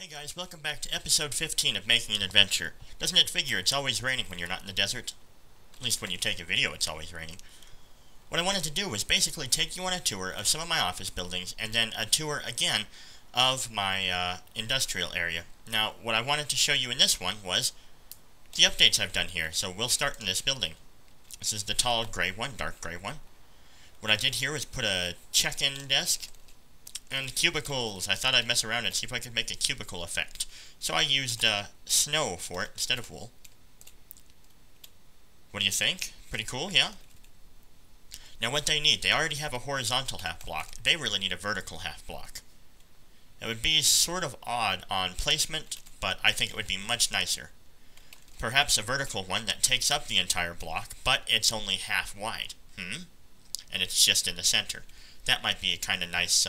Hey guys, welcome back to episode 15 of Making an Adventure. Doesn't it figure it's always raining when you're not in the desert? At least when you take a video it's always raining. What I wanted to do was basically take you on a tour of some of my office buildings and then a tour again of my industrial area. Now, what I wanted to show you in this one was the updates I've done here. So we'll start in this building. This is the tall gray one, dark gray one. What I did here was put a check-in desk and cubicles. I thought I'd mess around and see if I could make a cubicle effect. So I used snow for it instead of wool. What do you think? Pretty cool, yeah? Now what they need, they already have a horizontal half block. They really need a vertical half block. It would be sort of odd on placement, but I think it would be much nicer. Perhaps a vertical one that takes up the entire block, but it's only half wide. And it's just in the center. That might be a kind of nice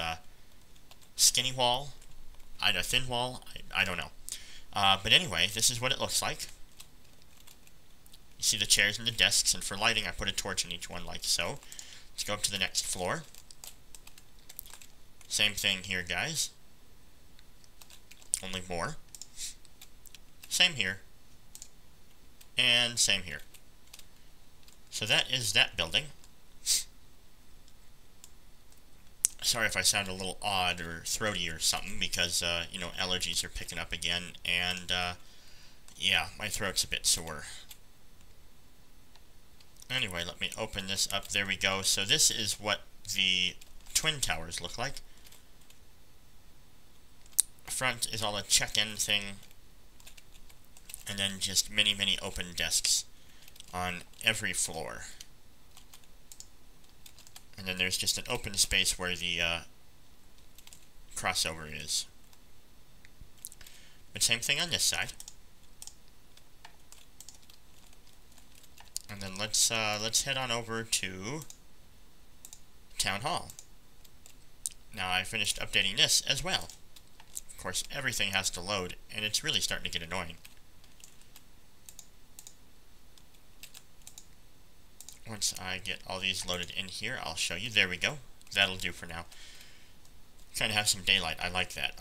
skinny wall, a thin wall, I don't know. But anyway, this is what it looks like. You see the chairs and the desks, and for lighting I put a torch in each one like so. Let's go up to the next floor. Same thing here, guys. Only more. Same here. And same here. So that is that building. Sorry if I sound a little odd or throaty or something, because, you know, allergies are picking up again, and, yeah, my throat's a bit sore. Anyway, let me open this up. There we go. So this is what the twin towers look like. Front is all a check-in thing, and then just many, many open desks on every floor. And then there's just an open space where the crossover is. But same thing on this side. And then let's head on over to Town Hall. Now I finished updating this as well. Of course, everything has to load, and it's really starting to get annoying. Once I get all these loaded in here, I'll show you. There we go. That'll do for now. Kind of have some daylight. I like that.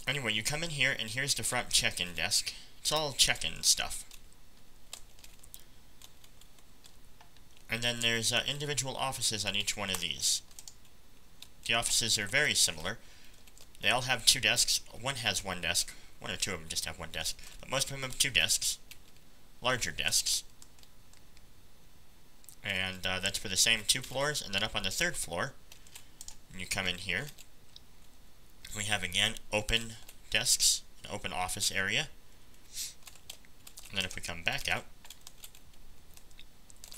Anyway, you come in here, and here's the front check-in desk. It's all check-in stuff. And then there's individual offices on each one of these. The offices are very similar. They all have two desks. One has one desk. One or two of them just have one desk. But most of them have two desks. Larger desks. And that's for the same two floors. And then up on the third floor, when you come in here, we have again open desks, an open office area. And then if we come back out,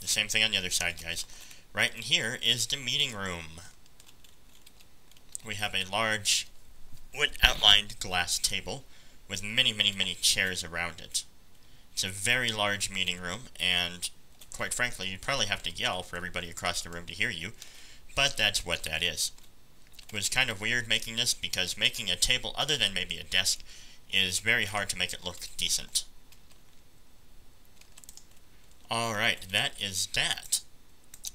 the same thing on the other side, guys. Right in here is the meeting room. We have a large wood outlined glass table with many, many, many chairs around it. It's a very large meeting room, and quite frankly, you'd probably have to yell for everybody across the room to hear you, but that's what that is. It was kind of weird making this, because making a table other than maybe a desk is very hard to make it look decent. Alright, that is that.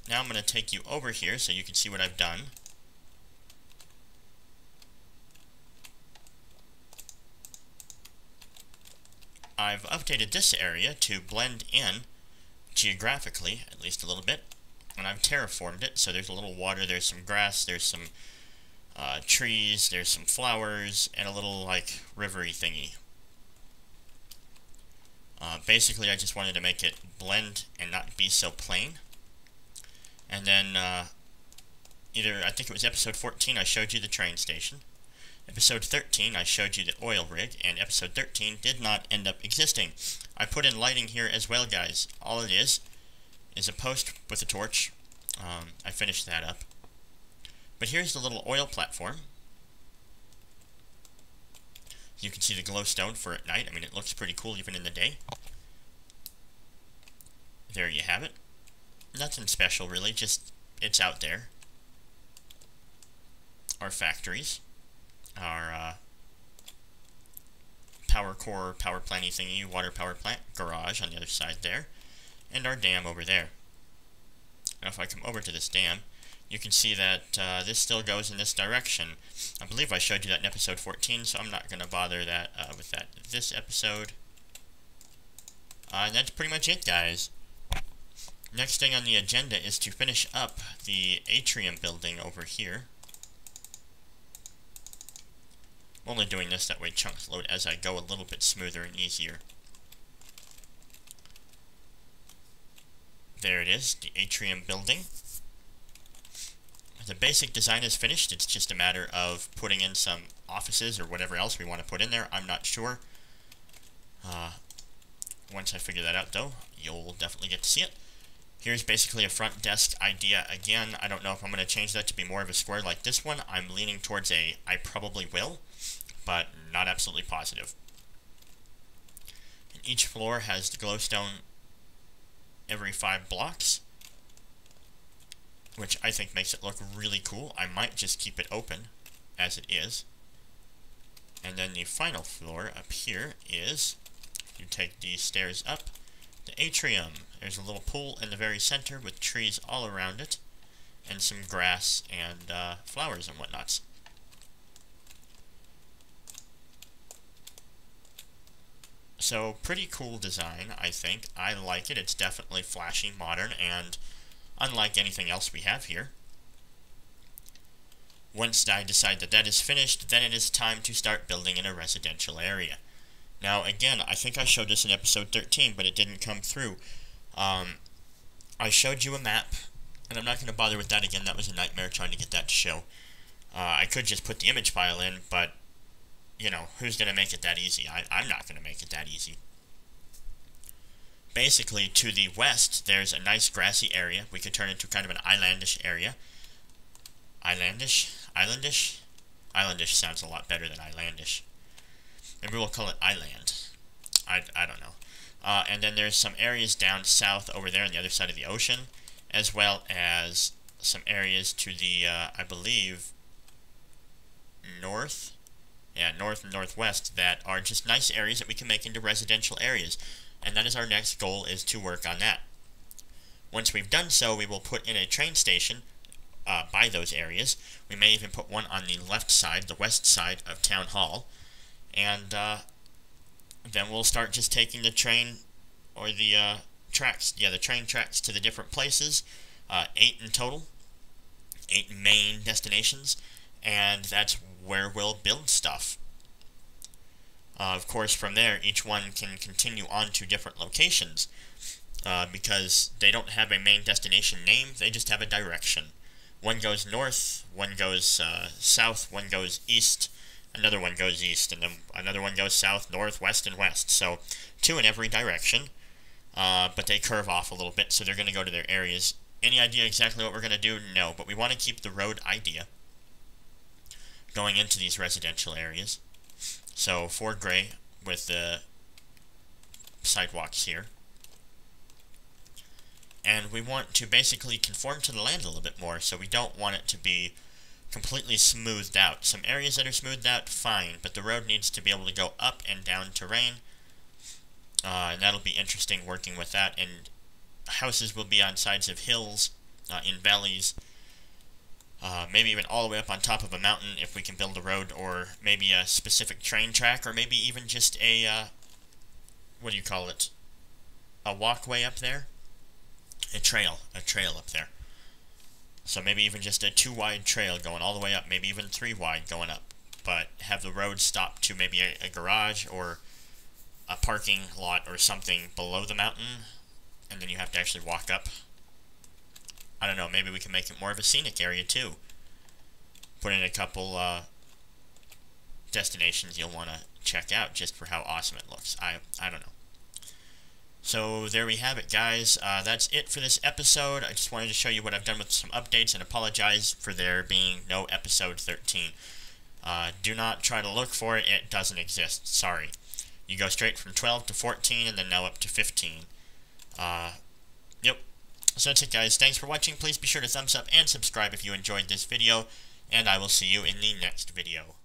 Now I'm going to take you over here so you can see what I've done. I've updated this area to blend in geographically, at least a little bit, and I've terraformed it, so there's a little water, there's some grass, there's some trees, there's some flowers, and a little, like, rivery thingy. Basically, I just wanted to make it blend and not be so plain. And then, I think it was episode 14, I showed you the train station. Episode 13, I showed you the oil rig, and episode 13 did not end up existing. I put in lighting here as well, guys. All it is a post with a torch. I finished that up. But here's the little oil platform. You can see the glowstone for at night. I mean, it looks pretty cool even in the day. There you have it. Nothing special, really, just it's out there. Our factories. Our power core, power planty thingy, water power plant, garage on the other side there, and our dam over there. Now if I come over to this dam, you can see that this still goes in this direction. I believe I showed you that in episode 14, so I'm not going to bother with that this episode. And that's pretty much it, guys. Next thing on the agenda is to finish up the atrium building over here. I'm only doing this that way chunks load as I go a little bit smoother and easier. There it is, the atrium building. The basic design is finished. It's just a matter of putting in some offices or whatever else we want to put in there. I'm not sure. Once I figure that out, though, you'll definitely get to see it. Here's basically a front desk idea again. I don't know if I'm going to change that to be more of a square like this one. I'm leaning towards I probably will, but not absolutely positive. And each floor has the glowstone every 5 blocks, which I think makes it look really cool. I might just keep it open as it is. And then the final floor up here is, you take these stairs up, the atrium. There's a little pool in the very center with trees all around it, and some grass and flowers and whatnots. So, pretty cool design, I think. I like it. It's definitely flashy, modern, and unlike anything else we have here. Once I decide that that is finished, then it is time to start building in a residential area. Now, again, I think I showed this in episode 13, but it didn't come through. I showed you a map, and I'm not going to bother with that again. That was a nightmare trying to get that to show. I could just put the image file in, but, you know, who's going to make it that easy? I'm not going to make it that easy. Basically, to the west, there's a nice grassy area. We could turn into kind of an islandish area. Islandish? Islandish? Islandish sounds a lot better than islandish. Maybe we'll call it island. I don't know. And then there's some areas down south over there on the other side of the ocean, as well as some areas to the, I believe, north? Yeah, north and northwest that are just nice areas that we can make into residential areas. And that is our next goal, is to work on that. Once we've done so, we will put in a train station by those areas. We may even put one on the left side, the west side of Town Hall. And then we'll start just taking the train, or the tracks, the train tracks to the different places. 8 in total, 8 main destinations, and that's where we'll build stuff. Of course, from there, each one can continue on to different locations, because they don't have a main destination name, they just have a direction. One goes north, one goes south, one goes east, another one goes east, and then another one goes south, north, west, and west. So, 2 in every direction, but they curve off a little bit, so they're going to go to their areas. Any idea exactly what we're going to do? No, but we want to keep the road idea going into these residential areas. So, 4 gray with the sidewalks here. And we want to basically conform to the land a little bit more, so we don't want it to be completely smoothed out. Some areas that are smoothed out, fine, but the road needs to be able to go up and down terrain, and that'll be interesting working with that. And houses will be on sides of hills, in valleys, maybe even all the way up on top of a mountain if we can build a road, or maybe a specific train track, or maybe even just a, what do you call it, a walkway up there? A trail up there. So maybe even just a 2-wide trail going all the way up, maybe even 3-wide going up, but have the road stop to maybe a garage or a parking lot or something below the mountain, and then you have to actually walk up. I don't know, maybe we can make it more of a scenic area too. Put in a couple destinations you'll want to check out just for how awesome it looks. I don't know. So there we have it, guys. That's it for this episode. I just wanted to show you what I've done with some updates and apologize for there being no episode 13. Do not try to look for it. It doesn't exist. Sorry. You go straight from 12 to 14 and then now up to 15. Yep. So that's it, guys. Thanks for watching. Please be sure to thumbs up and subscribe if you enjoyed this video, and I will see you in the next video.